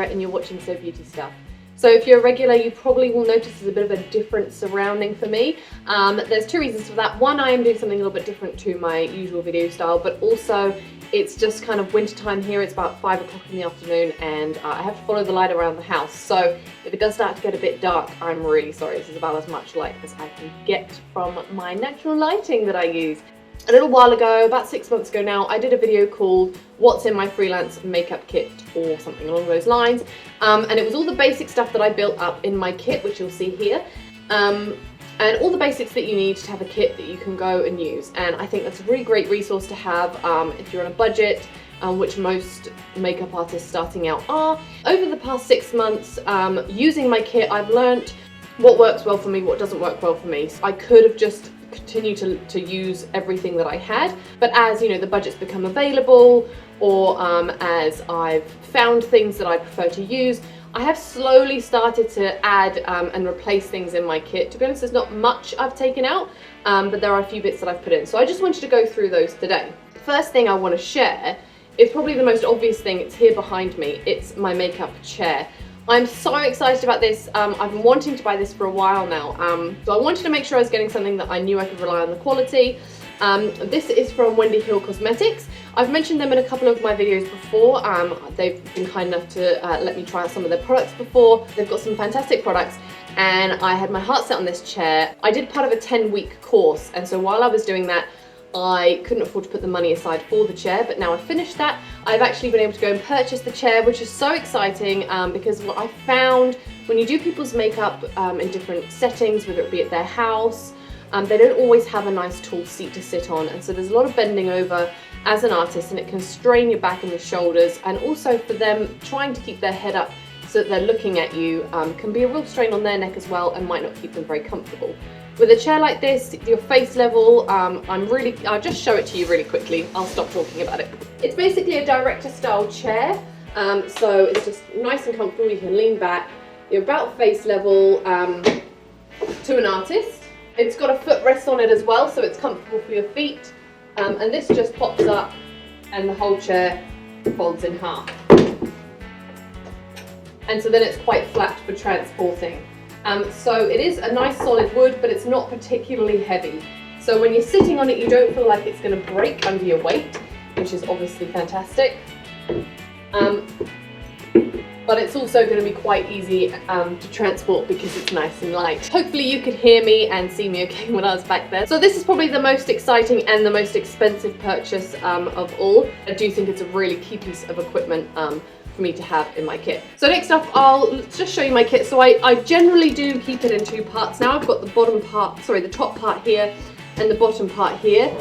Sarah and you're watching So Beauty Stuff. So if you're a regular, you probably will notice there's a bit of a different surrounding for me. There's two reasons for that. One, I am doing something a little bit different to my usual video style, but also it's just kind of winter time here. It's about 5 o'clock in the afternoon and I have to follow the light around the house. So if it does start to get a bit dark, I'm really sorry. This is about as much light as I can get from my natural lighting that I use. A little while ago, about 6 months ago now, I did a video called What's in My Freelance Makeup Kit or something along those lines. And it was all the basic stuff that I built up in my kit, which you'll see here. And all the basics that you need to have a kit that you can go and use. And I think that's a really great resource to have if you're on a budget, which most makeup artists starting out are. Over the past 6 months, using my kit, I've learned what works well for me, what doesn't work well for me. So I could have just continue to use everything that I had, but as you know, the budget's become available, or as I've found things that I prefer to use, I have slowly started to add and replace things in my kit. To be honest, there's not much I've taken out, but there are a few bits that I've put in. So I just wanted to go through those today. The first thing I want to share is probably the most obvious thing. It's here behind me. It's my makeup chair. I'm so excited about this. I've been wanting to buy this for a while now. So I wanted to make sure I was getting something that I knew I could rely on the quality. This is from Wendy Hill Cosmetics. I've mentioned them in a couple of my videos before. They've been kind enough to let me try out some of their products before. They've got some fantastic products and I had my heart set on this chair. I did part of a 10-week course, and so while I was doing that, I couldn't afford to put the money aside for the chair, but now I've finished that. I've actually been able to go and purchase the chair, which is so exciting because what I found when you do people's makeup in different settings, whether it be at their house, they don't always have a nice tall seat to sit on, and so there's a lot of bending over as an artist, and it can strain your back and your shoulders, and also for them trying to keep their head up so that they're looking at you can be a real strain on their neck as well and might not keep them very comfortable. With a chair like this, your face level, I'll just show it to you really quickly. I'll stop talking about it. It's basically a director style chair. So it's just nice and comfortable. You can lean back. You're about face level to an artist. It's got a footrest on it as well, so it's comfortable for your feet. And this just pops up and the whole chair folds in half. And so then it's quite flat for transporting. So it is a nice solid wood, but it's not particularly heavy. So when you're sitting on it, you don't feel like it's going to break under your weight, which is obviously fantastic. But it's also going to be quite easy to transport because it's nice and light. Hopefully you could hear me and see me okay when I was back there. So this is probably the most exciting and the most expensive purchase of all. I do think it's a really key piece of equipment for me to have in my kit. So next up, let's just show you my kit. So I generally do keep it in two parts. Now I've got the top part here and the bottom part here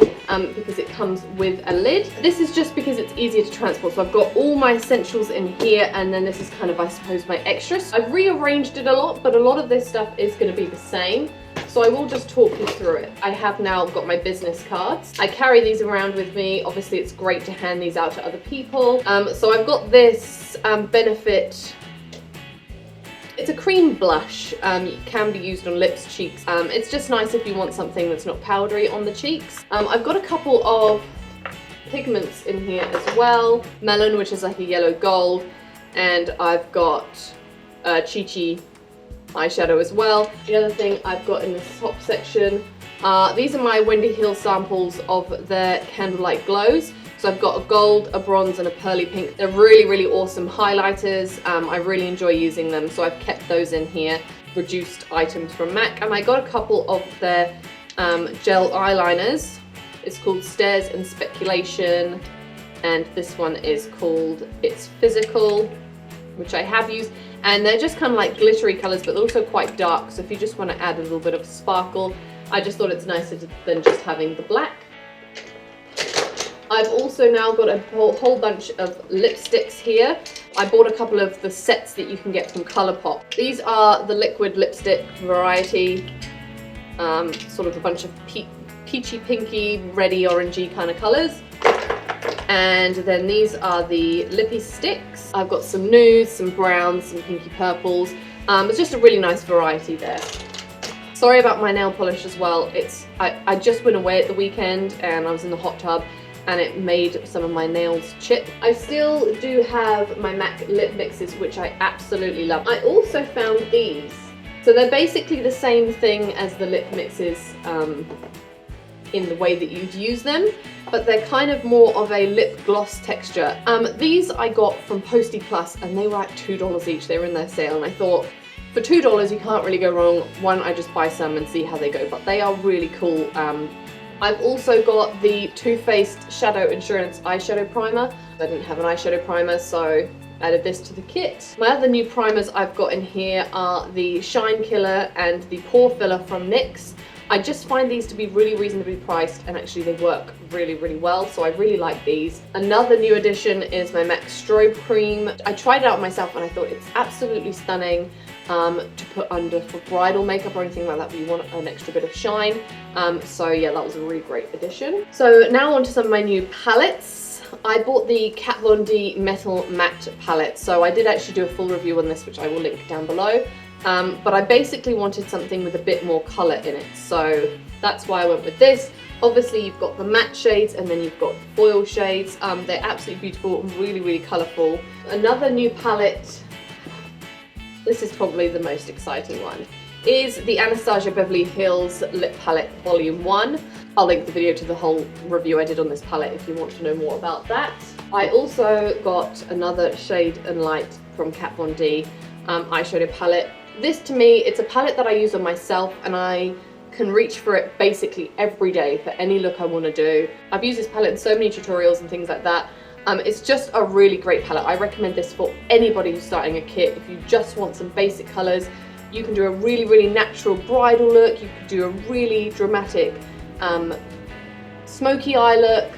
because it comes with a lid. This is just because it's easier to transport. So I've got all my essentials in here, and then this is kind of, I suppose, my extras. I've rearranged it a lot, but a lot of this stuff is going to be the same. So I will just talk you through it. I have now got my business cards. I carry these around with me. Obviously it's great to hand these out to other people. So I've got this Benefit. It's a cream blush. It can be used on lips, cheeks. It's just nice if you want something that's not powdery on the cheeks. I've got a couple of pigments in here as well. Melon, which is like a yellow gold. And I've got Chi Chi eyeshadow as well. The other thing I've got in this top section, these are my Wendy Hill samples of their Candlelight Glows. So I've got a gold, a bronze and a pearly pink. They're really, really awesome highlighters. I really enjoy using them, so I've kept those in here. Reduced items from MAC. And I got a couple of their gel eyeliners. It's called Stairs and Speculation, and this one is called It's Physical, which I have used. And they're just kind of like glittery colours, but they're also quite dark. So if you just want to add a little bit of sparkle, I just thought it's nicer than just having the black. I've also now got a whole bunch of lipsticks here. I bought a couple of the sets that you can get from Colourpop. These are the liquid lipstick variety, sort of a bunch of peachy, pinky, reddy, orangey kind of colours. And then these are the lippy sticks. I've got some nudes, some browns, some pinky purples. It's just a really nice variety there. Sorry about my nail polish as well. I just went away at the weekend and I was in the hot tub and it made some of my nails chip. I still do have my MAC lip mixes, which I absolutely love. I also found these. So they're basically the same thing as the lip mixes in the way that you'd use them, but they're kind of more of a lip gloss texture. These I got from Posty Plus, and they were at $2 each. They were in their sale, and I thought, for $2 you can't really go wrong. Why don't I just buy some and see how they go? But they are really cool. I've also got the Too Faced Shadow Insurance Eyeshadow Primer. I didn't have an eyeshadow primer, so added this to the kit. My other new primers I've got in here are the Shine Killer and the Pore Filler from NYX. I just find these to be really reasonably priced, and actually they work really, really well, so I really like these. Another new addition is my MAC Strobe Cream. I tried it out myself and I thought it's absolutely stunning to put under for bridal makeup or anything like that where you want an extra bit of shine. So yeah, that was a really great addition. So now on to some of my new palettes. I bought the Kat Von D Metal Matte palette, so I did actually do a full review on this, which I will link down below. But I basically wanted something with a bit more colour in it, so that's why I went with this. Obviously you've got the matte shades and then you've got foil shades. They're absolutely beautiful and really, really colourful. Another new palette, this is probably the most exciting one, is the Anastasia Beverly Hills Lip Palette Volume 1. I'll link the video to the whole review I did on this palette if you want to know more about that. I also got another Shade and Light from Kat Von D eyeshadow palette. This, to me, it's a palette that I use on myself, and I can reach for it basically every day for any look I want to do. I've used this palette in so many tutorials and things like that. It's just a really great palette. I recommend this for anybody who's starting a kit. If you just want some basic colours, you can do a really, really natural bridal look. You can do a really dramatic smoky eye look.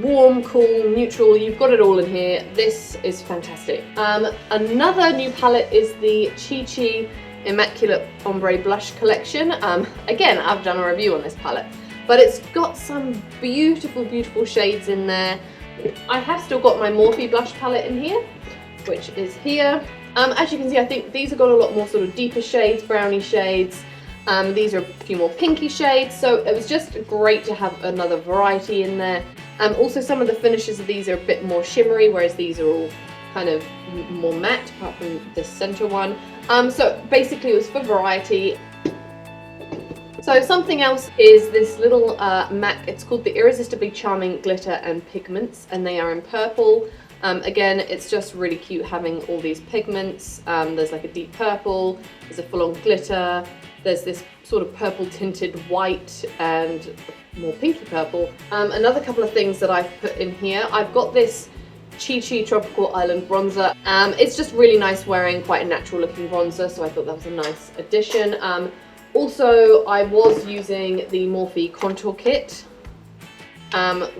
Warm, cool, neutral, you've got it all in here. This is fantastic. Another new palette is the Chi Chi Immaculate Ombre Blush Collection. Again, I've done a review on this palette, but it's got some beautiful, beautiful shades in there. I have still got my Morphe blush palette in here, which is here. As you can see, I think these have got a lot more sort of deeper shades, brownie shades. These are a few more pinky shades, so it was just great to have another variety in there. Also, some of the finishes of these are a bit more shimmery, whereas these are all kind of more matte, apart from this center one. So basically it was for variety. So something else is this little MAC, it's called the Irresistibly Charming Glitter and Pigments, and they are in purple. Again, it's just really cute having all these pigments. There's like a deep purple, there's a full-on glitter, there's this sort of purple tinted white and more pinky purple. Another couple of things that I've put in here, I've got this Chi Chi Tropical Island bronzer. It's just really nice wearing quite a natural looking bronzer, so I thought that was a nice addition. Also, I was using the Morphe contour kit,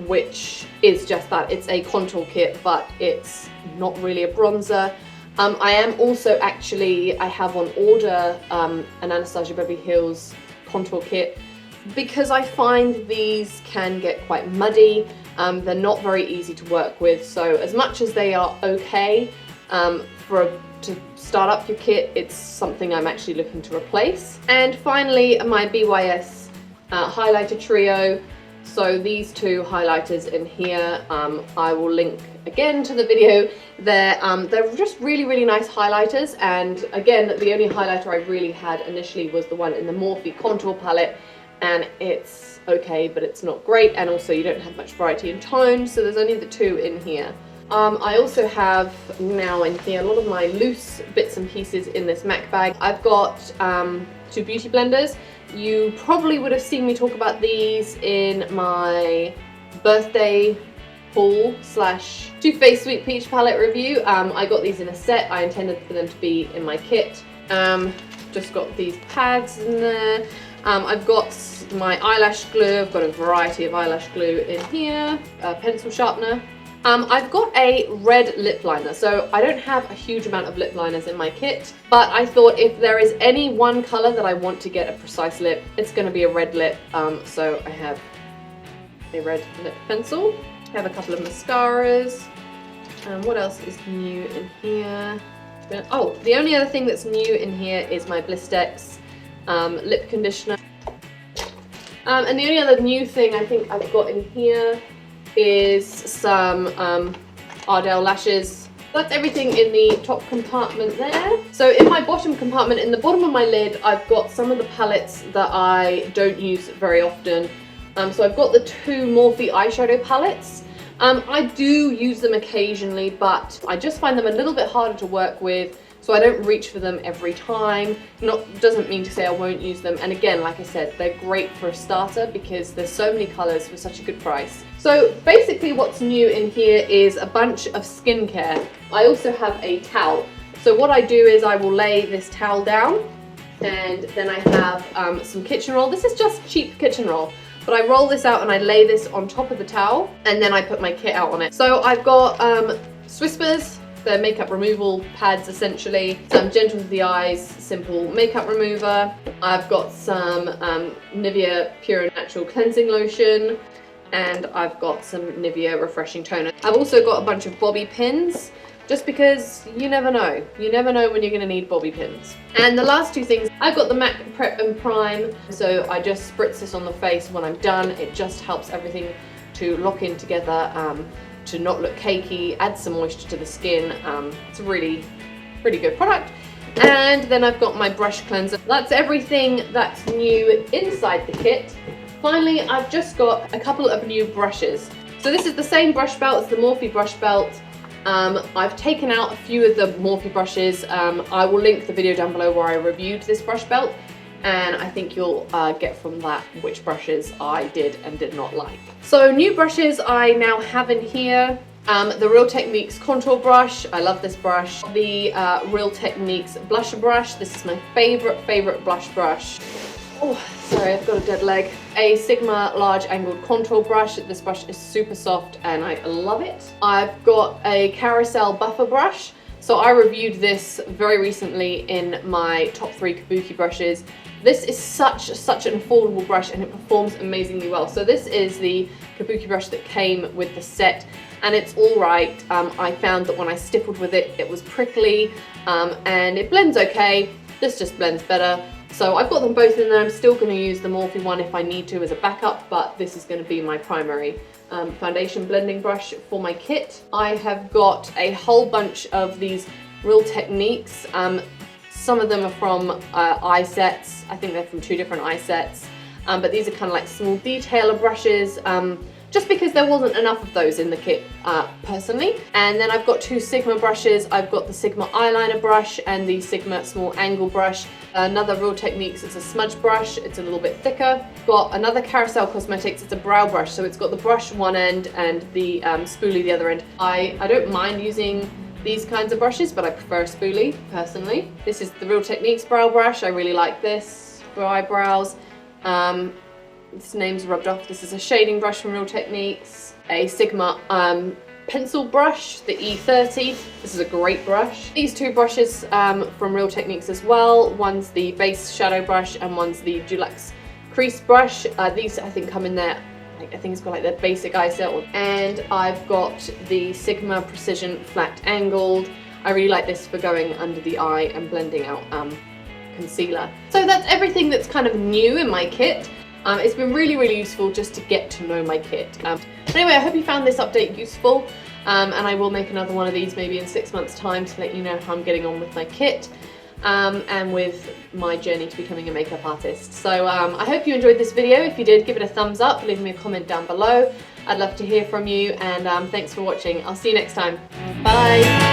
which is just that. It's a contour kit, but it's not really a bronzer. I am also actually, I have on order an Anastasia Beverly Hills contour kit, because I find these can get quite muddy. They're not very easy to work with, so as much as they are okay to start up your kit, it's something I'm actually looking to replace. And finally, my BYS highlighter trio. So these two highlighters in here, I will link again to the video. They're just really, really nice highlighters, and again, the only highlighter I really had initially was the one in the Morphe contour palette, and it's okay, but it's not great, and also you don't have much variety in tone, so there's only the two in here. I also have now in here a lot of my loose bits and pieces in this MAC bag. I've got two beauty blenders. You probably would have seen me talk about these in my birthday haul / Too Faced Sweet Peach palette review. I got these in a set. I intended for them to be in my kit. Just got these pads in there. I've got my eyelash glue. I've got a variety of eyelash glue in here. A pencil sharpener. I've got a red lip liner, so I don't have a huge amount of lip liners in my kit, but I thought if there is any one colour that I want to get a precise lip, it's going to be a red lip. So I have a red lip pencil. I have a couple of mascaras. What else is new in here? Oh, the only other thing that's new in here is my Blistex lip conditioner. And the only other new thing I think I've got in here is some Ardell lashes. That's everything in the top compartment there. So in my bottom compartment, in the bottom of my lid, I've got some of the palettes that I don't use very often. So I've got the two Morphe eyeshadow palettes. I do use them occasionally, but I just find them a little bit harder to work with, so I don't reach for them every time. Doesn't mean to say I won't use them. And again, like I said, they're great for a starter because there's so many colors for such a good price. So basically what's new in here is a bunch of skincare. I also have a towel. So what I do is I will lay this towel down, and then I have some kitchen roll. This is just cheap kitchen roll. But I roll this out and I lay this on top of the towel, and then I put my kit out on it. So I've got Swispers, they're makeup removal pads essentially. Some Gentle with the Eyes simple makeup remover. I've got some Nivea Pure and Natural cleansing lotion, and I've got some Nivea refreshing toner. I've also got a bunch of bobby pins, just because you never know. You never know when you're gonna need bobby pins. And the last two things, I've got the MAC Prep and Prime, so I just spritz this on the face when I'm done. It just helps everything to lock in together, to not look cakey, add some moisture to the skin. It's a really good product. And then I've got my brush cleanser. That's everything that's new inside the kit. Finally, I've just got a couple of new brushes. So this is the same brush belt as the Morphe brush belt. I've taken out a few of the Morphe brushes. I will link the video down below where I reviewed this brush belt, and I think you'll get from that which brushes I did and did not like. So new brushes I now have in here. The Real Techniques contour brush, I love this brush. The Real Techniques blusher brush, this is my favorite blush brush. Oh, sorry, I've got a dead leg. A Sigma large angled contour brush. This brush is super soft and I love it. I've got a carousel buffer brush. So I reviewed this very recently in my top 3 kabuki brushes. This is such an affordable brush and it performs amazingly well. So this is the kabuki brush that came with the set, and it's all right. I found that when I stippled with it, it was prickly, and it blends okay. This just blends better. So I've got them both in there. I'm still going to use the Morphe one if I need to as a backup, but this is going to be my primary foundation blending brush for my kit. I have got a whole bunch of these Real Techniques. Some of them are from eye sets. I think they're from 2 different eye sets, but these are kind of like small detailer brushes. Just because there wasn't enough of those in the kit personally. And then I've got 2 Sigma brushes. I've got the Sigma eyeliner brush and the Sigma small angle brush. Another Real Techniques, it's a smudge brush, it's a little bit thicker. Got another Carousel Cosmetics, it's a brow brush, so it's got the brush one end and the spoolie the other end. I don't mind using these kinds of brushes, but I prefer a spoolie personally. This is the Real Techniques brow brush. I really like this for eyebrows. This name's rubbed off. This is a shading brush from Real Techniques. A Sigma pencil brush, the E30. This is a great brush. These 2 brushes from Real Techniques as well. One's the base shadow brush and one's the Dulux crease brush. These I think come in there, I think it's got like the basic eye set. And I've got the Sigma Precision Flat Angled. I really like this for going under the eye and blending out concealer. So that's everything that's kind of new in my kit. It's been really useful just to get to know my kit. Anyway, I hope you found this update useful, and I will make another one of these maybe in 6 months' time to let you know how I'm getting on with my kit and with my journey to becoming a makeup artist. So I hope you enjoyed this video. If you did, give it a thumbs up, leave me a comment down below. I'd love to hear from you, and thanks for watching. I'll see you next time. Bye!